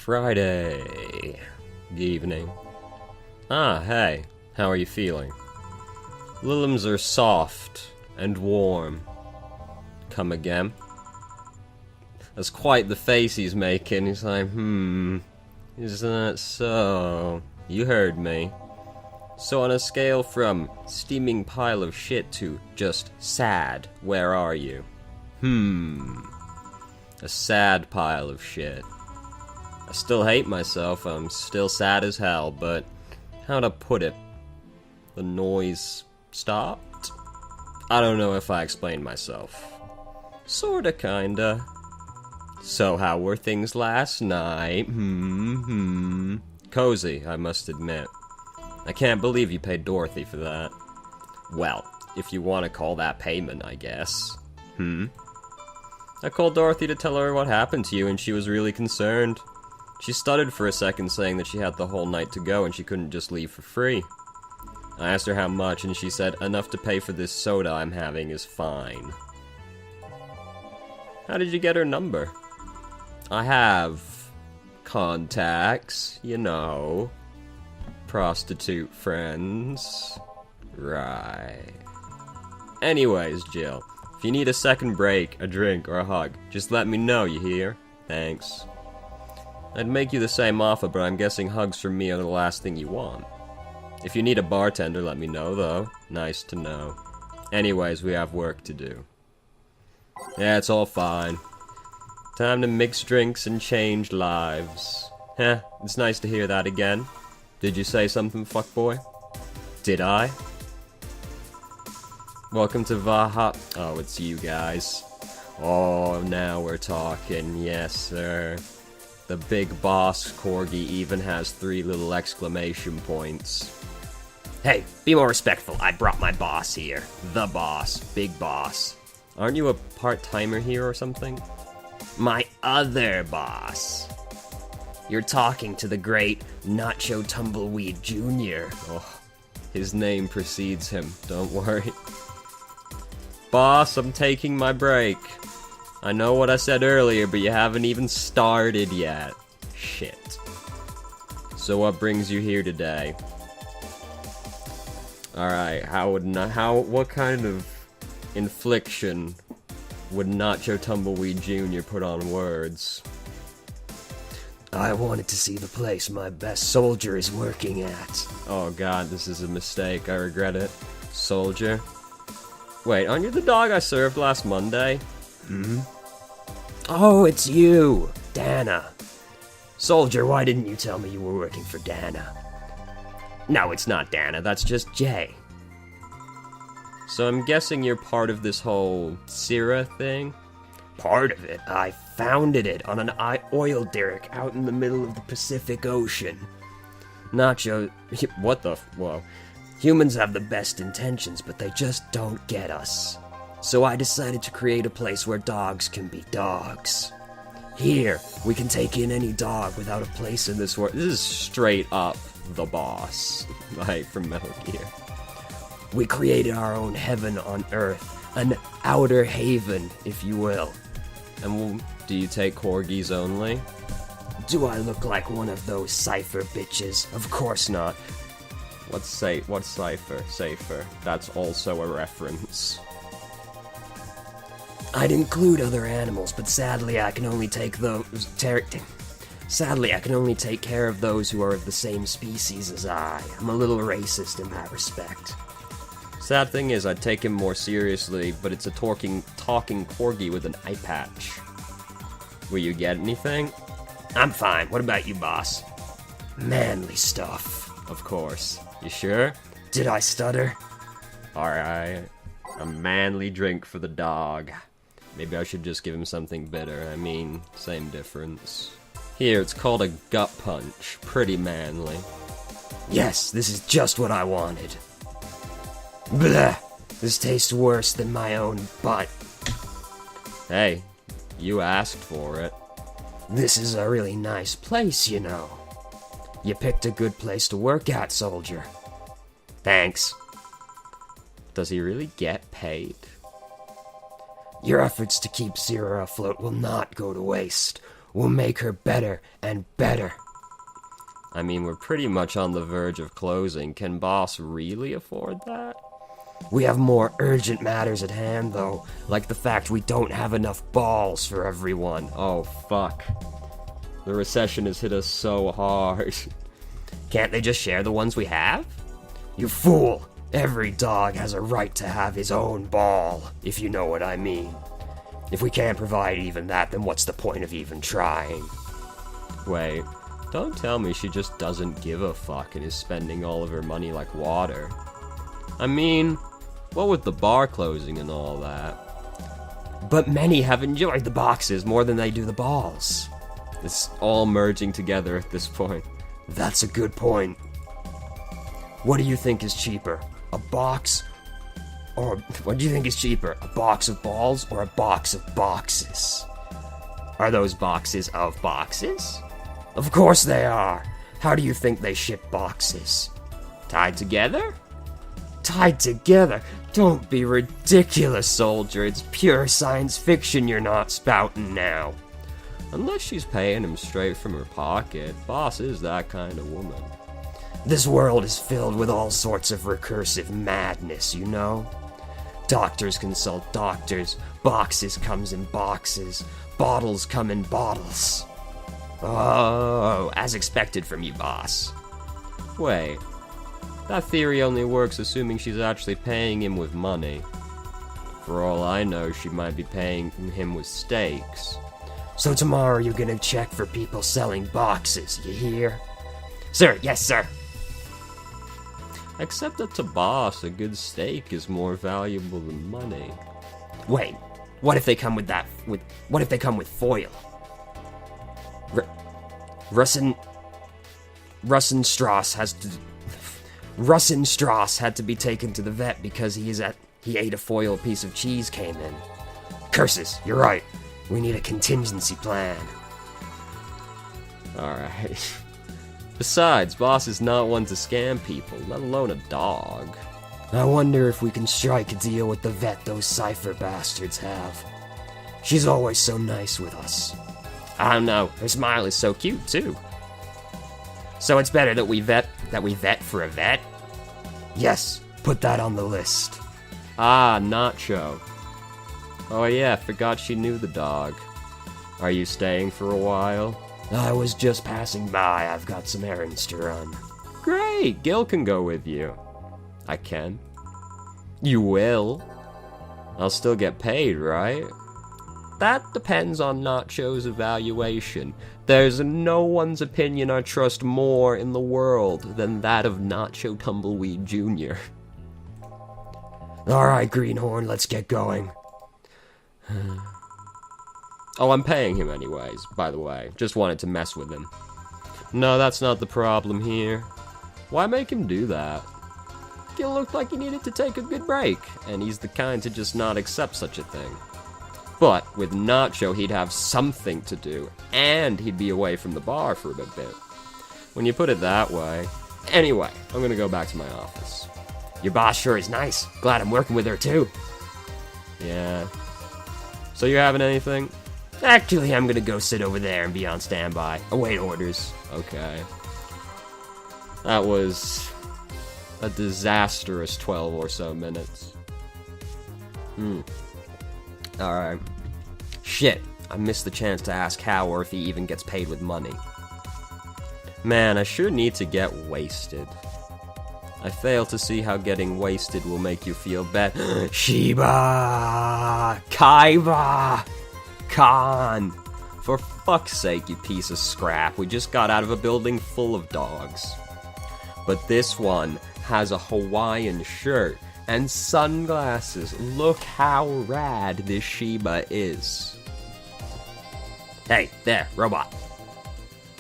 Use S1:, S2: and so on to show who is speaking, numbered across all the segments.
S1: Friday. Good evening. Ah, hey. How are you feeling? Limbs are soft and warm. Come again? That's quite the face he's making. He's like, isn't that so? You heard me. So on a scale from steaming pile of shit to just sad, where are you? A sad pile of shit. I still hate myself, I'm still sad as hell, but how to put it? The noise stopped? I don't know if I explained myself. Sorta, kinda. So how were things last night? Cozy, I must admit. I can't believe you paid Dorothy for that. Well, if you want to call that payment, I guess. I called Dorothy to tell her what happened to you, and she was really concerned. She stuttered for a second, saying that she had the whole night to go and she couldn't just leave for free. I asked her how much, and she said, enough to pay for this soda I'm having is fine. How did you get her number? I have contacts, you know. Prostitute friends. Right. Anyways, Jill, if you need a second break, a drink, or a hug, just let me know, you hear? Thanks. I'd make you the same offer, but I'm guessing hugs from me are the last thing you want. If you need a bartender, let me know, though. Nice to know. Anyways, we have work to do. Yeah, it's all fine. Time to mix drinks and change lives. Heh, it's nice to hear that again. Did you say something, fuckboy? Did I? Welcome to Vaha... Oh, it's you guys. Oh, now we're talking. Yes, sir. The big boss corgi even has 3 little exclamation points. Hey, be more respectful. I brought my boss here. The boss. Big boss. Aren't you a part-timer here or something? My other boss. You're talking to the great Nacho Tumbleweed Jr. Oh, his name precedes him. Don't worry. Boss, I'm taking my break. I know what I said earlier, but you haven't even started yet. Shit. So what brings you here today? Alright, what kind of infliction would Nacho Tumbleweed Jr. put on words? I wanted to see the place my best soldier is working at. Oh god, this is a mistake. I regret it. Soldier? Wait, aren't you the dog I served last Monday? Oh, it's you! Dana. Soldier, why didn't you tell me you were working for Dana? No, it's not Dana, that's just Jay. So I'm guessing you're part of this whole Syrah thing? Part of it? I founded it on an oil derrick out in the middle of the Pacific Ocean. Nacho... What the... Whoa. Humans have the best intentions, but they just don't get us. So I decided to create a place where dogs can be dogs. Here, we can take in any dog without a place in this world. This is straight up the boss, like from Metal Gear. We created our own heaven on Earth, an outer haven, if you will. And do you take corgis only? Do I look like one of those Cypher bitches? Of course not. What's Cypher? Safer. That's also a reference. I'd include other animals, but sadly I can only take those... Sadly, I can only take care of those who are of the same species as I. I'm a little racist in that respect. Sad thing is, I'd take him more seriously, but it's a talking corgi with an eye patch. Will you get anything? I'm fine. What about you, boss? Manly stuff. Of course. You sure? Did I stutter? Alright. A manly drink for the dog. Maybe I should just give him something bitter. I mean, same difference. Here, it's called a gut punch. Pretty manly. Yes, this is just what I wanted. Blah! This tastes worse than my own butt. Hey, you asked for it. This is a really nice place, you know. You picked a good place to work at, soldier. Thanks. Does he really get paid? Your efforts to keep Syrah afloat will not go to waste. will make her better and better.
S2: I mean, we're pretty much on the verge of closing. Can Boss really afford that?
S1: We have more urgent matters at hand, though, like the fact we don't have enough balls for everyone.
S2: Oh, fuck. The recession has hit us so hard.
S1: Can't they just share the ones we have? You fool! Every dog has a right to have his own ball, if you know what I mean. If we can't provide even that, then what's the point of even trying?
S2: Wait, don't tell me she just doesn't give a fuck and is spending all of her money like water. I mean, what with the bar closing and all that?
S1: But many have enjoyed the boxes more than they do the balls.
S2: It's all merging together at this point.
S1: That's a good point. What do you think is cheaper? A box? Or what do you think is cheaper? A box of balls or a box of boxes? Are those boxes of boxes? Of course they are. How do you think they ship boxes?
S2: Tied together?
S1: Tied together? Don't be ridiculous, soldier. It's pure science fiction you're not spouting now.
S2: Unless she's paying him straight from her pocket. Boss is that kind of woman.
S1: This world is filled with all sorts of recursive madness, you know? Doctors consult doctors, boxes comes in boxes, bottles come in bottles. Oh, as expected from you, boss.
S2: Wait, that theory only works assuming she's actually paying him with money. For all I know, she might be paying him with steaks.
S1: So tomorrow you're gonna check for people selling boxes, you hear? Sir, yes, sir.
S2: Except that to Boss, a good steak is more valuable than money.
S1: Wait, what if they come with that? What if they come with foil? Russenstrass had to be taken to the vet because he ate a foil piece of cheese came in. Curses, you're right. We need a contingency plan.
S2: Alright. Besides, Boss is not one to scam people, let alone a dog.
S1: I wonder if we can strike a deal with the vet those Cypher bastards have. She's always so nice with us.
S2: I don't know, her smile is so cute too.
S1: So it's better that we vet for a vet? Yes, put that on the list.
S2: Ah, Nacho. Oh yeah, forgot she knew the dog. Are you staying for a while?
S1: I was just passing by. I've got some errands to run.
S2: Great, Gil can go with you. I can. You will? I'll still get paid, right? That depends on Nacho's evaluation. There's no one's opinion I trust more in the world than that of Nacho Tumbleweed Jr.
S1: Alright, Greenhorn, let's get going.
S2: Oh, I'm paying him anyways, by the way. Just wanted to mess with him. No, that's not the problem here. Why make him do that? Gil looked like he needed to take a good break, and he's the kind to just not accept such a thing. But with Nacho, he'd have something to do, and he'd be away from the bar for a bit. When you put it that way. Anyway, I'm gonna go back to my office.
S1: Your boss sure is nice. Glad I'm working with her too.
S2: Yeah. So you having anything?
S1: Actually, I'm gonna go sit over there and be on standby. Await orders.
S2: Okay. That was a disastrous 12 or so minutes. Alright. Shit, I missed the chance to ask Hal or if he even gets paid with money. Man, I sure need to get wasted. I fail to see how getting wasted will make you feel better.
S1: Shiba! Kaiba!
S2: Khan! For fuck's sake, you piece of scrap. We just got out of a building full of dogs. But this one has a Hawaiian shirt and sunglasses. Look how rad this Shiba is.
S1: Hey, there, robot.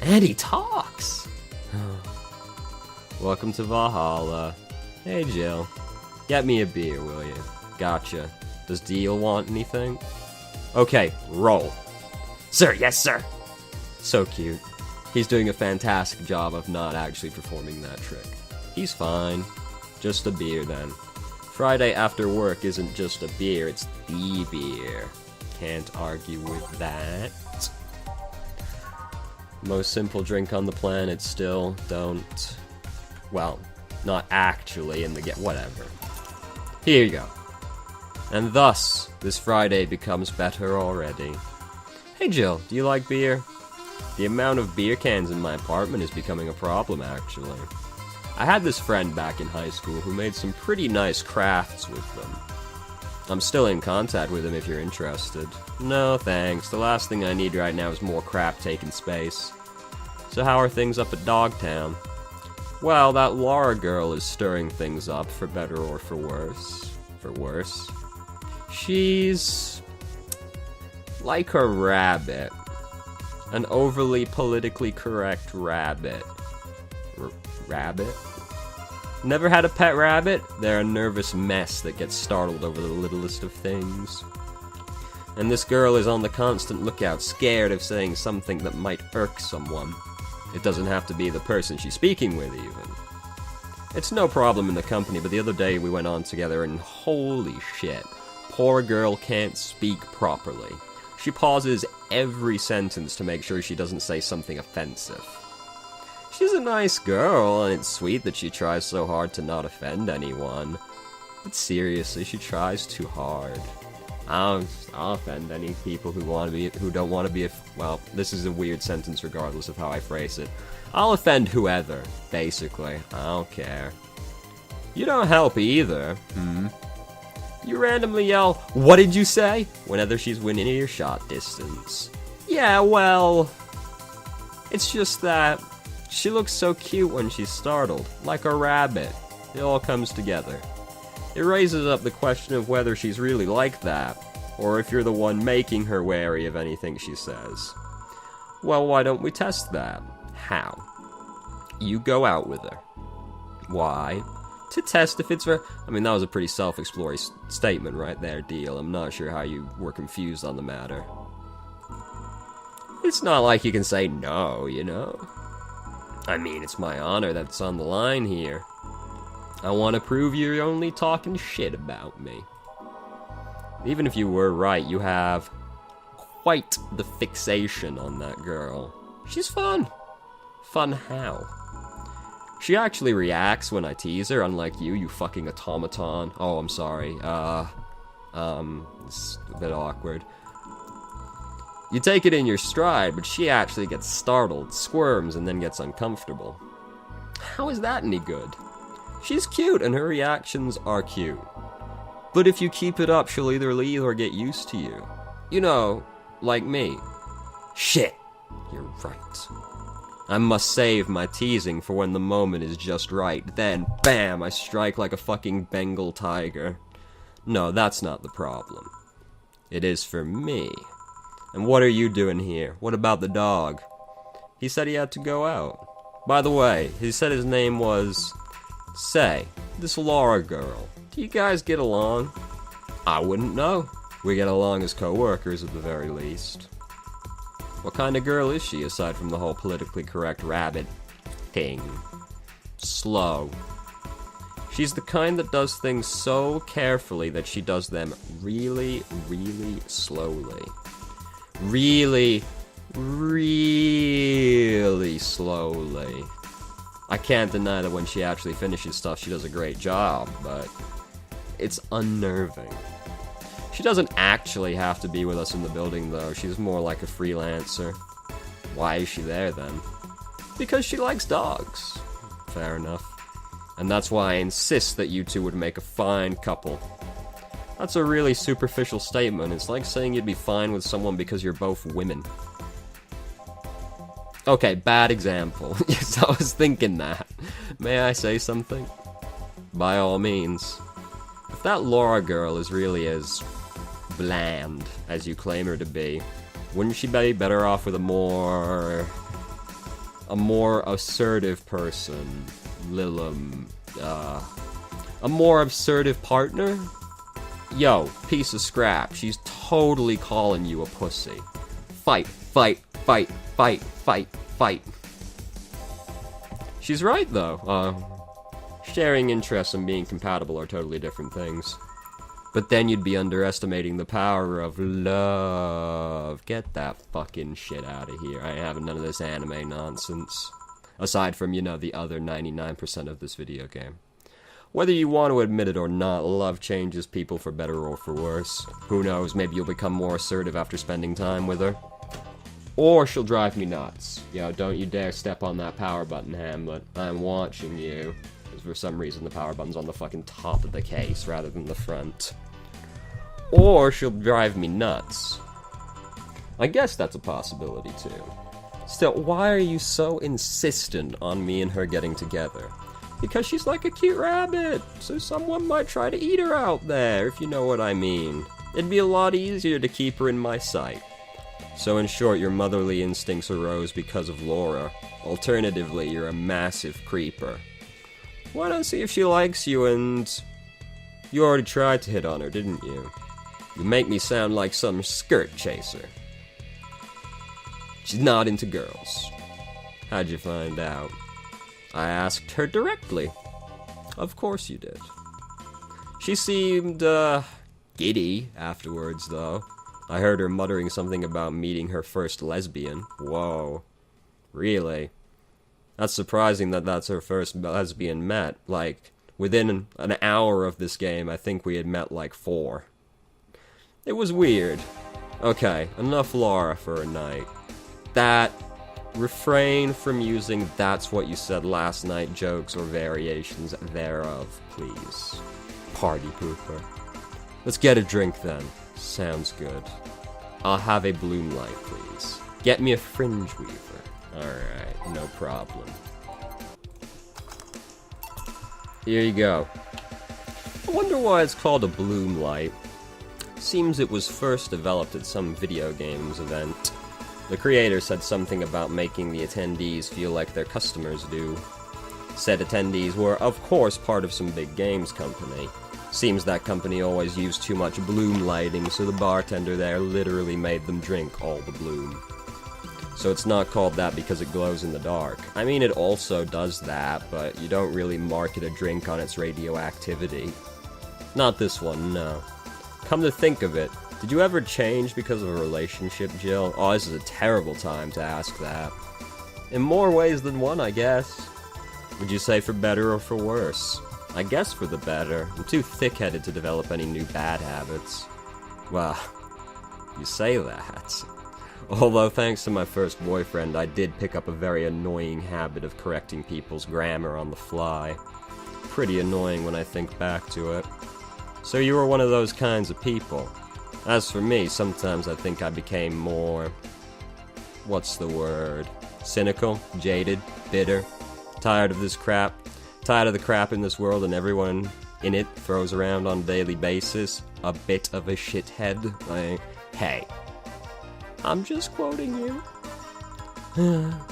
S2: And he talks. Welcome to Valhalla. Hey, Jill. Get me a beer, will you? Gotcha. Does Deal want anything? Okay, roll.
S1: Sir, yes, sir.
S2: So cute. He's doing a fantastic job of not actually performing that trick. He's fine. Just a beer, then. Friday after work isn't just a beer, it's the beer. Can't argue with that. Most simple drink on the planet still. Don't... Well, not actually in the whatever. Here you go. And thus, this Friday becomes better already. Hey Jill, do you like beer? The amount of beer cans in my apartment is becoming a problem, actually. I had this friend back in high school who made some pretty nice crafts with them. I'm still in contact with him if you're interested. No, thanks. The last thing I need right now is more crap taking space. So how are things up at Dogtown? Well, that Laura girl is stirring things up, for better or for worse. For worse. She's... like a rabbit. An overly politically correct rabbit. Rabbit? Never had a pet rabbit? They're a nervous mess that gets startled over the littlest of things. And this girl is on the constant lookout, scared of saying something that might irk someone. It doesn't have to be the person she's speaking with, even. It's no problem in the company, but the other day we went on together and holy shit, poor girl can't speak properly. She pauses every sentence to make sure she doesn't say something offensive. She's a nice girl, and it's sweet that she tries so hard to not offend anyone. But seriously, she tries too hard. I'll offend any people who don't want to be, well, this is a weird sentence regardless of how I phrase it. I'll offend whoever, basically. I don't care. You don't help either, You randomly yell, "What did you say?" whenever she's within earshot distance. Yeah, well, it's just that she looks so cute when she's startled, like a rabbit. It all comes together. It raises up the question of whether she's really like that, or if you're the one making her wary of anything she says. Well, why don't we test that? How? You go out with her. Why? To test if it's I mean, that was a pretty self-exploring statement right there, Deal. I'm not sure how you were confused on the matter. It's not like you can say no, you know? I mean, it's my honor that's on the line here. I want to prove you're only talking shit about me. Even if you were right, you have quite the fixation on that girl. She's fun. Fun how? She actually reacts when I tease her, unlike you fucking automaton. Oh, I'm sorry. It's a bit awkward. You take it in your stride, but she actually gets startled, squirms, and then gets uncomfortable. How is that any good? She's cute, and her reactions are cute. But if you keep it up, she'll either leave or get used to you. You know, like me. Shit, you're right. I must save my teasing for when the moment is just right. Then, bam, I strike like a fucking Bengal tiger. No, that's not the problem. It is for me. And what are you doing here? What about the dog? He said he had to go out. By the way, he said his name was... Say, this Laura girl. Do you guys get along? I wouldn't know. We get along as co-workers at the very least. What kind of girl is she, aside from the whole politically correct rabbit thing? Slow. She's the kind that does things so carefully that she does them really, really slowly. Really, really slowly. I can't deny that when she actually finishes stuff, she does a great job, but it's unnerving. She doesn't actually have to be with us in the building, though. She's more like a freelancer. Why is she there, then? Because she likes dogs. Fair enough. And that's why I insist that you two would make a fine couple. That's a really superficial statement. It's like saying you'd be fine with someone because you're both women. Okay, bad example. Yes, I was thinking that. May I say something? By all means. If that Laura girl is really as bland as you claim her to be, wouldn't she be better off with a more assertive person? A more assertive partner? Yo, piece of scrap, she's totally calling you a pussy. Fight, fight, fight, fight, fight, fight. She's right, though. Sharing interests and being compatible are totally different things. But then you'd be underestimating the power of love. Get that fucking shit out of here. I ain't having none of this anime nonsense. Aside from, you know, the other 99% of this video game. Whether you want to admit it or not, love changes people for better or for worse. Who knows, maybe you'll become more assertive after spending time with her. Or she'll drive me nuts. Yo, don't you dare step on that power button, Hamlet. I'm watching you. Because for some reason the power button's on the fucking top of the case rather than the front. Or she'll drive me nuts. I guess that's a possibility too. Still, why are you so insistent on me and her getting together? Because she's like a cute rabbit, so someone might try to eat her out there, if you know what I mean. It'd be a lot easier to keep her in my sight. So in short, your motherly instincts arose because of Laura. Alternatively, you're a massive creeper. Why not see if she likes you and... You already tried to hit on her, didn't you? You make me sound like some skirt chaser. She's not into girls. How'd you find out? I asked her directly. Of course you did. She seemed, giddy afterwards, though. I heard her muttering something about meeting her first lesbian. Whoa. Really? That's surprising that that's her first lesbian met. Like, within an hour of this game, I think we had met like 4. It was weird. Okay, enough Laura for a night. That, refrain from using "that's what you said last night" jokes or variations thereof, please. Party pooper. Let's get a drink then. Sounds good. I'll have a bloom light, please. Get me a fringe weaver. Alright, no problem. Here you go. I wonder why it's called a bloom light. Seems it was first developed at some video games event. The creator said something about making the attendees feel like their customers do. Said attendees were, of course, part of some big games company. Seems that company always used too much bloom lighting, so the bartender there literally made them drink all the bloom. So it's not called that because it glows in the dark. I mean, it also does that, but you don't really market a drink on its radioactivity. Not this one, no. Come to think of it, did you ever change because of a relationship, Jill? Oh, this is a terrible time to ask that. In more ways than one, I guess. Would you say for better or for worse? I guess for the better. I'm too thick-headed to develop any new bad habits. Well, you say that. Although thanks to my first boyfriend, I did pick up a very annoying habit of correcting people's grammar on the fly. Pretty annoying when I think back to it. So you were one of those kinds of people. As for me, sometimes I think I became more... what's the word? Cynical, jaded, bitter, tired of this crap, tired of the crap in this world and everyone in it throws around on a daily basis. A bit of a shithead. Like, hey, I'm just quoting you.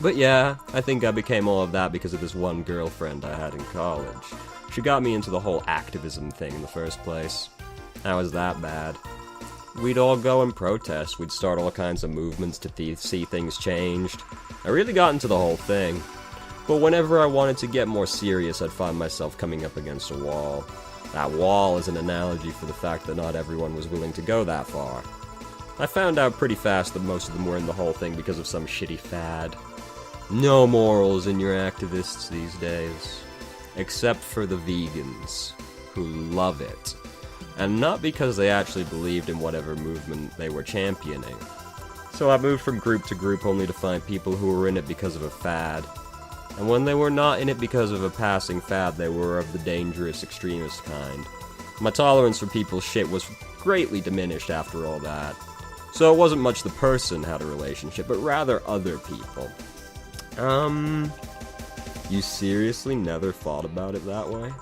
S2: But yeah, I think I became all of that because of this one girlfriend I had in college. She got me into the whole activism thing in the first place. How was that bad? We'd all go and protest, we'd start all kinds of movements to see things changed. I really got into the whole thing. But whenever I wanted to get more serious, I'd find myself coming up against a wall. That wall is an analogy for the fact that not everyone was willing to go that far. I found out pretty fast that most of them were in the whole thing because of some shitty fad. No morals in your activists these days. Except for the vegans, who love it. And not because they actually believed in whatever movement they were championing. So I moved from group to group only to find people who were in it because of a fad. And when they were not in it because of a passing fad, they were of the dangerous extremist kind. My tolerance for people's shit was greatly diminished after all that. So it wasn't much the person had a relationship, but rather other people. You seriously never thought about it that way?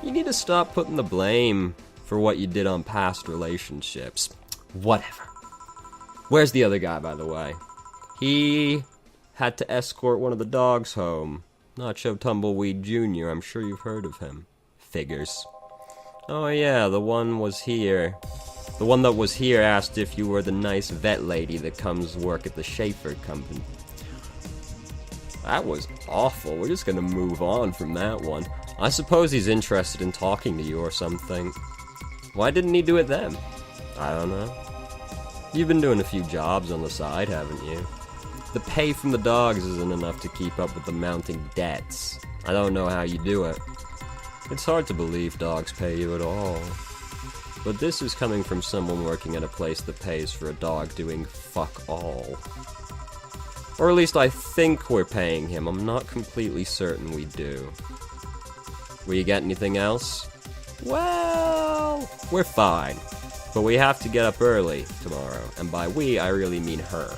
S2: You need to stop putting the blame for what you did on past relationships. Whatever. Where's the other guy, by the way? He had to escort one of the dogs home. Nacho Tumbleweed Jr., I'm sure you've heard of him. Figures. Oh yeah, the one was here. The one that was here asked if you were the nice vet lady that comes work at the Schaefer company. That was awful. We're just gonna move on from that one. I suppose he's interested in talking to you or something. Why didn't he do it then? I don't know. You've been doing a few jobs on the side, haven't you? The pay from the dogs isn't enough to keep up with the mounting debts. I don't know how you do it. It's hard to believe dogs pay you at all. But this is coming from someone working at a place that pays for a dog doing fuck all. Or at least I think we're paying him. I'm not completely certain we do. Will you get anything else? Well, we're fine. But we have to get up early tomorrow. And by we, I really mean her.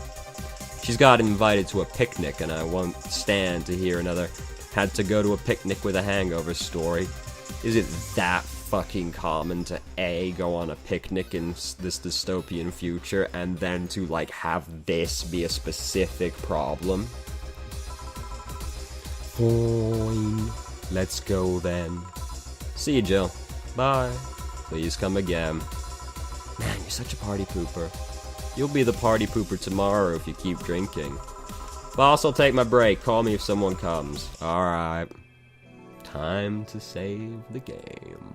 S2: She's got invited to a picnic, and I won't stand to hear another had to go to a picnic with a hangover story. Is it that fucking common to A, go on a picnic in this dystopian future, and then to, like, have this be a specific problem? Fine. Let's go then. See you, Jill. Bye. Please come again. Man, you're such a party pooper. You'll be the party pooper tomorrow if you keep drinking. Boss, I'll take my break. Call me if someone comes. Alright. Time to save the game.